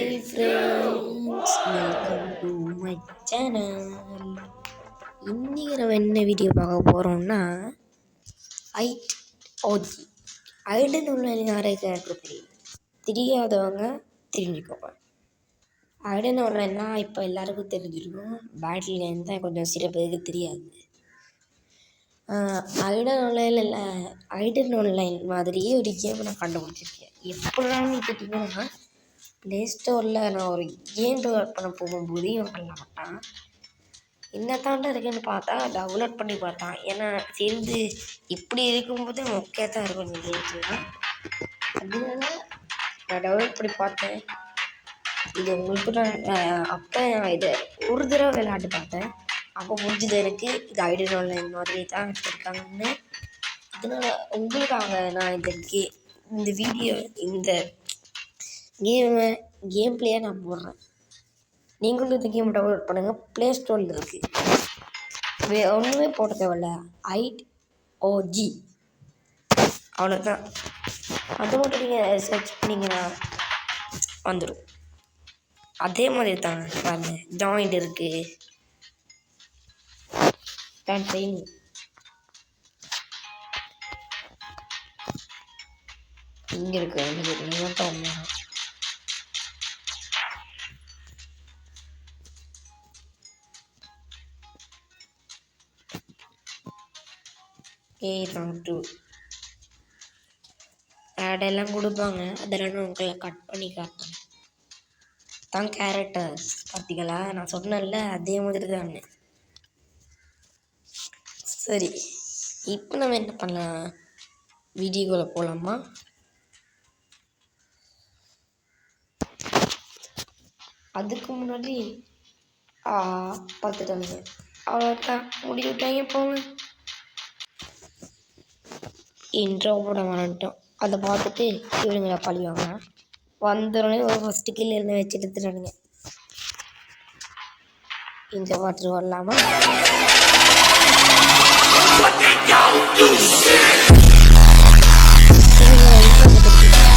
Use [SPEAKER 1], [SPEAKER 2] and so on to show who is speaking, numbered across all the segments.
[SPEAKER 1] Hi friends, welcome to my channel. இன்னைக்கு நம்ம என்ன வீடியோ பார்க்க போகிறோம்னா ஐடன் உள்ள நிறைய கேரக்டர் தெரியாதவங்க தெரிஞ்சுக்கோங்க. ஐடன் ஆன்லைன்னா இப்போ எல்லாருக்கும் தெரிஞ்சிருக்கும். பேட்டில் லைன் தான் கொஞ்சம் சில பேருக்கு தெரியாது. ஐடன் ஆன்லைன் மாதிரியே ஒரு கேம் நான் கண்டுபிடிச்சிருக்கேன். எப்படின்னு கேட்டிங்கன்னா, ப்ளே ஸ்டோரில் நான் ஒரு கேம் டவுன்லோட் பண்ண போகும்போது இவன் பண்ண மாட்டான். என்ன தாண்டா இருக்குன்னு பார்த்தா டவுன்லோட் பண்ணி பார்த்தான். ஏன்னா சேர்ந்து இப்படி இருக்கும்போது மொக்கையாக தான் இருக்கும் இந்த கேம்ஸ்லாம். அதனால நான் டவுன்லோட் பண்ணி பார்த்தேன். இது உங்களுக்கு நான் அப்போ இதை ஒரு தடவை விளையாட்டு பார்த்தேன். அப்போ முடிஞ்சது எனக்கு இது ஐடன் ஆன்லைன் மாதிரி தான் வச்சுருக்காங்கன்னு. அதனால் உங்களுக்காக நான் இந்த வீடியோ இந்த கேம் பிளேயை நான் போடுறேன். நீங்களும் இந்த கேம் டவுன்லோட் பண்ணுங்கள். ப்ளே ஸ்டோரில் இருக்குது. ஒன்றுமே போட தேவையில்ல. IOG அவ்வளோதான். அது மட்டும் நீங்கள் சர்ச் பண்ணிங்கன்னா வந்துடும். அதே மாதிரி தான் பாருங்க, ஜாயிண்ட் இருக்குது. இங்கே இருக்கு ஆடெல்லாம் கொடுப்பாங்க. அதெல்லாம் நான் உங்களை கட் பண்ணி காட்டுறேன். தான் கேரக்டர்ஸ் பார்த்தீங்களா, நான் சொன்னேன்ல அதே மாதிரி தான். சரி, இப்போ நம்ம என்ன பண்ணலாம், வீடியோக்குள்ளே போகலாமா? அதுக்கு முன்னாடி பார்த்துட்டாங்க. அவ்வளோதான், முடிச்சுட்டாங்க. போங்க, இன்ட்ரோ போட மாட்டோம். அதை பார்த்துட்டு இவனுங்களை பழிவாங்க. வந்தோடனே ஒரு ஃபஸ்ட்டு கீழே இருந்து வச்சு எடுத்துட்டானுங்க. இந்த வாட்டர் வரலாமா?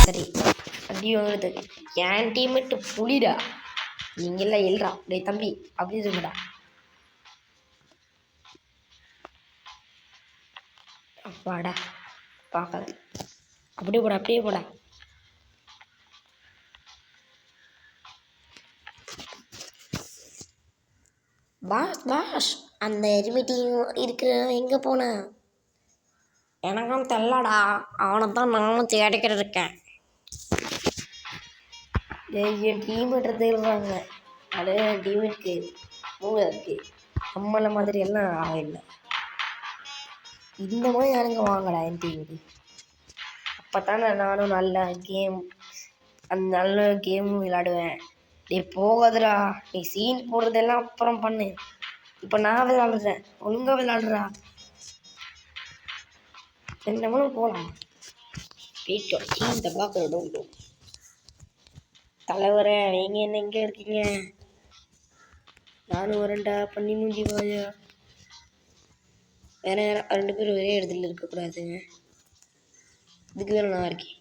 [SPEAKER 1] சரி, அப்படி வாங்குறது என் டீம்மேட்டு புலிடா. நீங்கெல்லாம் எழுறா டே தம்பி அப்படி இருக்குடா. அப்பாடா பார்க்காது. அப்படியே போடா. பாஷ் அந்த எரிமிட்டிங் இருக்கிற எங்கே போன? எனக்கும் தெரியலடா. அவனை தான் நானும் தேடிக்கிட்டு இருக்கேன். என் டீம்மேட்டை தேடுறாங்க. அது என் டீம்மேட்க்கு மூளை இருக்குது. நம்மள மாதிரி எல்லாம் ஆகலை. இந்த மாதிரி யாருங்க வாங்கடா என் டீமுக்கு. அப்போ தானே நானும் நல்ல கேமும் விளையாடுவேன். நீ போகாதுடா, நீ சீன் போடுறதெல்லாம் அப்புறம் பண்ணு. இப்போ நான் விளையாடுறேன், ஒழுங்காக விளையாடுறா. நம்மளும் போகலாம். போயிட்டோம். இந்த பார்க்க தலைவரை நீங்கள் என்ன எங்கே இருக்கீங்க? நானும் வரேன்டா. பண்ணி மூஞ்சி வாயா. வேற 2 பேரும் ஒரே இடத்துல இருக்கக்கூடாதுங்க. இதுக்கு வேறு நான் இருக்கேன்.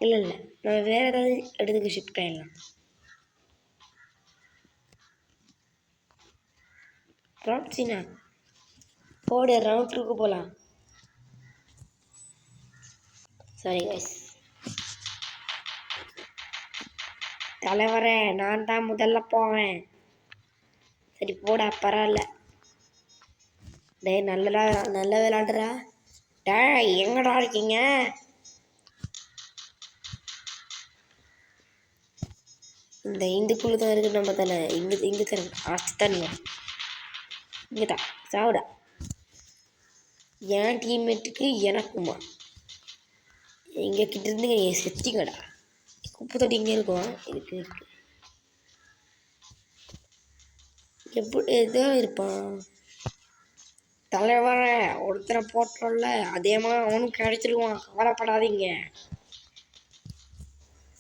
[SPEAKER 1] இல்லை நம்ம வேறு ஏதாவது இடத்துக்கு ஷிஃப்ட் ஆகிடலாம். ப்ராப்சினா போடு, ரவுண்டருக்கு போகலாம். சரி கைஸ், தலைவரே நான் தான் முதல்ல போவேன். சரி போடா, பரவாயில்ல. டேய் நல்ல விளையாடுறா. டேய் எங்கடா இருக்கீங்க? இந்துக்குள்ள தான் இருக்கு நம்ம தானே. இங்கே தரேன். ஆச்சு தானே, இங்கே தான் சாவுடா. என் டீம்மேட்டுக்கு எனக்குமா எங்க கிட்ட இருந்து செத்திங்கடா. குப்பை தொட்டி இங்கே இருக்கும். இருக்கு எப்படி எதுவும் இருப்பான். தலைவர ஒருத்தரை போட்டோம்ல, அதே மாதிரி அவனும் கிடைச்சிருவான். கவலைப்படாதீங்க.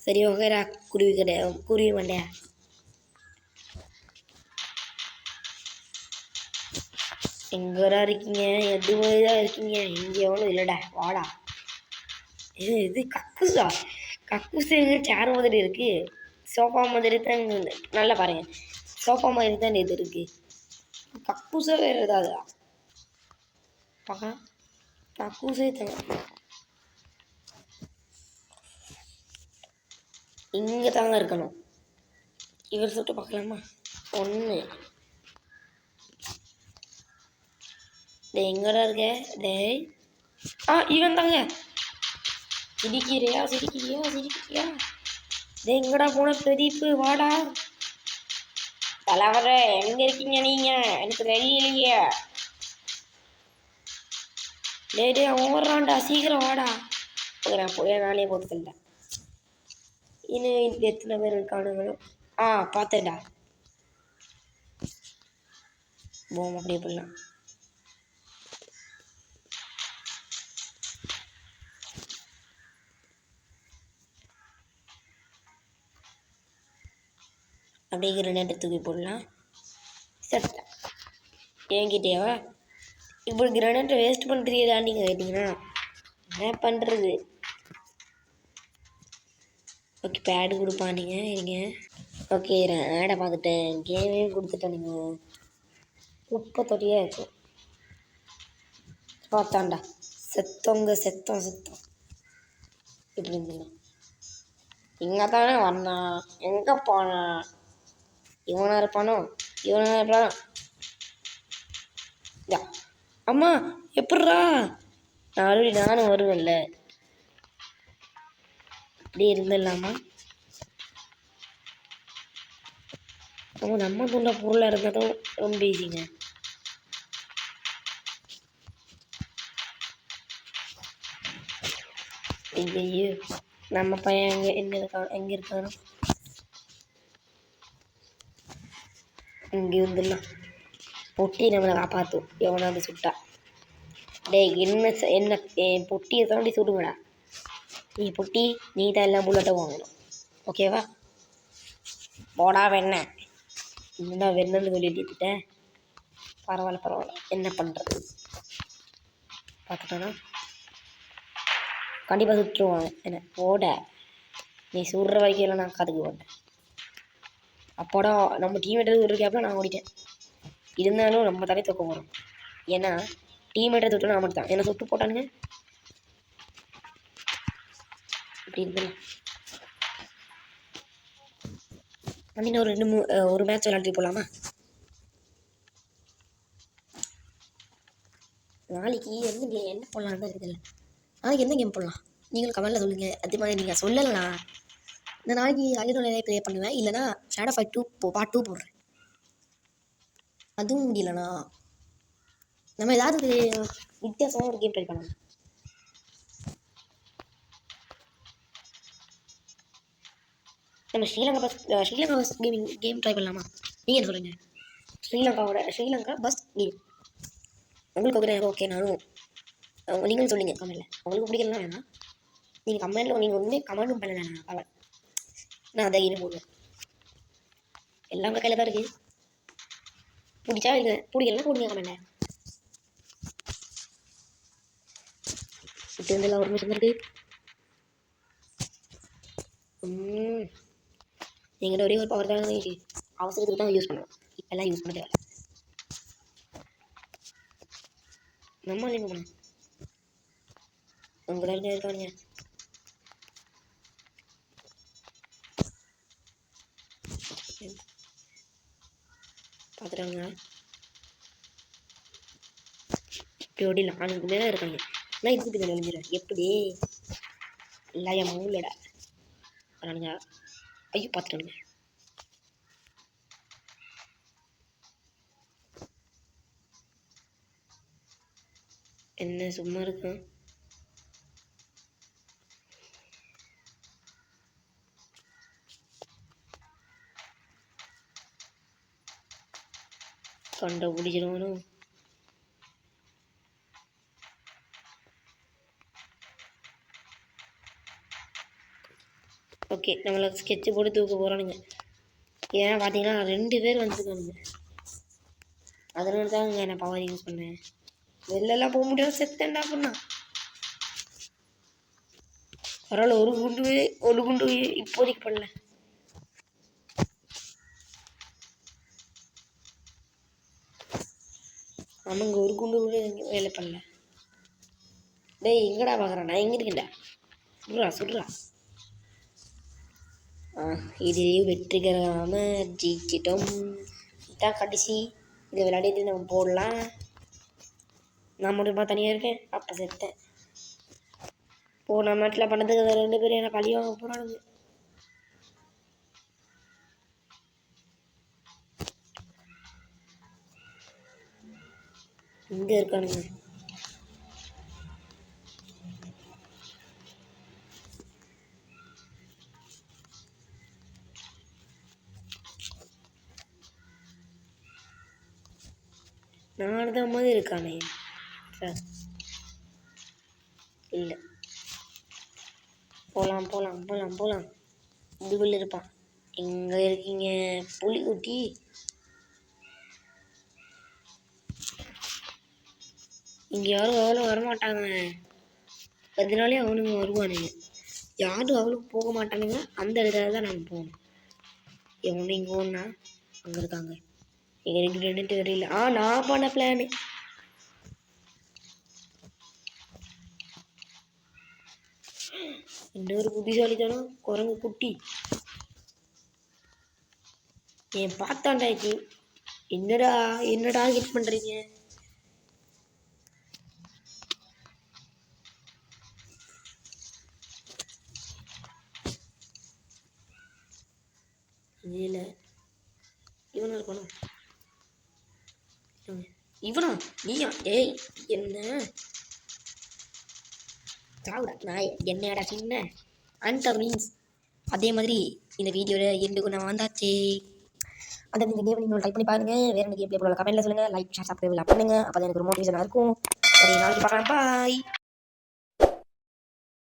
[SPEAKER 1] சரி ஓகேடா குருவி மண்டையா. எங்கடா இருக்கீங்க? எதுவும் தான் இருக்கீங்க. இங்கே எவனும் இல்லைடா. வாடா, இது கக்கூசா? கக்கூசு சேர் மாதிரி இருக்கு. சோஃபா மாதிரி தான் நல்லா பாருங்க. சோஃபா மாதிரி தான் இது இருக்கு. கக்கூசா வேறு ஏதாவது பார்க்கலாம். கக்கூசே தான் இங்கே தாங்க இருக்கணும். இவர் சுட்டு பார்க்கலாமா? ஒன்று டே எங்கடா இருக்க? டேய் இவன் தாங்க. சிரிக்கிறியா? டே எங்கடா போன பிரதீப்பு? வாடா. தலைவர எங்க இருக்கீங்க நீங்க? எனக்கு தெரியலையே. டே அவன் ஓடுறான்டா, சீக்கிரம் வாடா. நான் போய் நானே போட்டுக்கிட்டேன். இன்னும் எத்தனை பேர் இருக்கானுங்களோ? பார்த்தேன்டா. போம் அப்படியே போடலாம். அப்படியே கிரனேட்டை தூக்கி போடலாம். சட்டை என்கிட்டேவா? இப்போ கிரனேட்டை வேஸ்ட் பண்ணுறீங்களா நீங்கள் கேட்டிங்கன்னா என்ன பண்ணுறது? ஓகே பேடு கொடுப்பானுங்க இருங்க. ஓகே நான் ஆடை பார்த்துட்டேன். கேமே கொடுத்துட்டானுங்க. குப்பை தொட்டியாக இருக்கும். பார்த்தாண்டா செத்தம் இப்படி இருந்துடலாம். இங்கே தானே வந்தான், எங்கே போனான்? இவனாக இருப்பானோ? அம்மா எப்பட்றா? நானும் வருவேன்ல. அப்படியே இருந்துடலாமா? நம்ம துண்ட பொருளாக இருந்ததும் ரொம்ப ஈஸிங்க. ஐயோ நம்ம பையன் எங்கே இருக்கானோ? இங்கே வந்துடலாம். பொட்டி நம்மளை காப்பாற்றும் எவனாவது சுட்டா. என்ன பொட்டியை தாண்டி சுடுங்கடா. நீ பொட்டி நீ தான் எல்லாம் புல்லட்டை வாங்கணும். ஓகேவா? போடா வெண்ணெய். என்னடா வெண்ணன்னு சொல்லிட்டேன். பரவாயில்ல. என்ன பண்ணுறது? பார்த்துட்டோன்னா கண்டிப்பாக சுட்டுருவாங்க. என்ன போட நீ சுடுற வரைக்கும் எல்லாம் நான் காத்துக்க மாட்டேன். அப்போடா நம்ம டீம்மேட்டர் ஒரு கேப்பில் நான் ஓடிட்டேன். இருந்தாலும் நம்ம தலை தூக்க போகிறோம். ஏன்னா டீம்மேட்டரை தொட்டு நான் மட்டும் தான் என்னை சுட்டு போட்டானுங்க. இப்படி இருந்தேன். ஒரு மேட்ச் விளையாட்டு போகலாமா? நாளைக்கு என்ன போடலான்னு தான் இருக்குதுல்ல. நாளைக்கு என்ன கேம் போடலாம் நீங்களும் கமெண்ட்டில் சொல்லுங்கள். அது மாதிரி நீங்கள் சொல்லலாம். இந்த நாளைக்கு ஐடோல் நிறைய ப்ளே பண்ணுவேன். இல்லைனா ஷேடோ ஃபைட் 2 பார்ட் 2 போடுறேன். அதுவும் முடியலண்ணா நம்ம ஏதாவது வித்தியாசமாக ஒரு கேம் ட்ரை பண்ணலாம். நம்ம ஸ்ரீலங்கா பஸ் கேம் ட்ரை பண்ணலாமா? நீங்கள் என்ன சொல்லுங்கள்? ஸ்ரீலங்கா பஸ் கேம் உங்களுக்கு ஓகே நானும் நீங்களும் சொல்லுங்கள் கமெண்ட்டில். உங்களுக்கு பிடிக்கலாம் வேணாம். நீங்கள் கமெண்ட்டில் நீங்கள் ஒன்றுமே கமெண்ட்டும் பண்ணலை. நான் அதை இது போடுவேன். எல்லாம் உங்கள் கையில் தான் இருக்குது. பிடிச்சா இல்லை பிடிக்கலாம் போடுங்க கமெண்ட்டில். இப்படி இருந்தெல்லாம் ஒரு நிமிஷம் இருக்குது. எங்கிட்ட ஒரே ஒரு பவர் தான் அவசரத்துக்கு தான் யூஸ் பண்ணுவோம். இப்போல்லாம் யூஸ் பண்ண தேவை. நம்ம இல்லைங்க போனோம் உங்கள இருக்கானுங்க. பார்த்துட்டாங்க. இப்படி ஓடில 4 பேர் இருக்காங்க. நான் இதுக்கு தான் எழுஞ்சிடறேன். எப்படி இல்லை என் மூலடா வரானுங்க. ஐயோ பார்த்துட்டானுங்க. என்ன சும்மா இருக்கும்? கண்ட பிடிச்சிடுவானும். ஓகே நம்மளை ஸ்கெட்சு போட்டு தூக்க போகிறானுங்க. ஏன்னா பார்த்தீங்கன்னா 2 பேர் வந்துருக்கானுங்க. அதனால தாங்க நான் பவர் யூஸ் பண்ணேன். வெளிலலாம் போக முடியாது. செத்தேன்டா பண்ணா. பரவாயில்ல, ஒரு குண்டு இப்போதைக்கு பண்ணல. ஆமாங்க, ஒரு குண்டு கூட வேலை பண்ணல. டேய் எங்கடா பார்க்குறேன், நான் எங்கே இருக்கேன்டா? சுடுறா. இதிலேயே வெற்றிகரமாக ஜெயிச்சிட்டோம். இதான் கடைசி. இதை விளையாடிட்டு நம்ம போடலாம். நான் மட்டும் தனியாக இருக்கேன். அப்போ செத்தேன். போன மேட்டில் பண்ணதுக்கு 2 பேரும் என்ன பழி வாங்க போகிறானுங்க. இங்கே இருக்கானுங்க. நான் தான் மாதிரி இருக்கானே சார். இல்லை, போகலாம். இதுக்குள்ளே இருப்பான். எங்கே இருக்கீங்க புலிக்குட்டி? இங்கே யாரும் அவ்வளோ வரமாட்டாங்க. அதனாலே அவனுங்க வருவானுங்க. யாரும் அவ்வளோ போக மாட்டானுங்க. அந்த இடத்துல தான் நாங்கள் போகணும். எவனு இங்கே ஒன்றா அங்கே இருக்காங்க. எனக்கு 2 தெரியல. நான் பண்ண பிளானு. இன்னொரு புத்திசாலித்தானோ குரங்கு குட்டி. என் பார்த்தாண்டாச்சு. என்னடா ஹிட் பண்ணுறீங்க? இல்லை இவனா இருக்கணும். இவனா நீயா? ஏய் என்ன சாவுடா நாய். என்னடா சின்ன அன்டர் மீன்ஸ். அதே மாதிரி இந்த வீடியோவில் எண்டுக்கு நான் வந்தாச்சு. அந்த இந்த கேம் நீங்கள் டைப் பண்ணி பாருங்கள். வேறு என்ன கேம் ப்ளே பண்ணலாம் கமெண்ட்டில் சொல்லுங்கள். லைக் ஷேர் சப்ஸ்கிரைப் பண்ணுங்கள். அப்போ தான் எனக்கு ஒரு மோட்டிவேஷனாக இருக்கும். சரி, நாளைக்கு பார்க்கலாம். பாய்.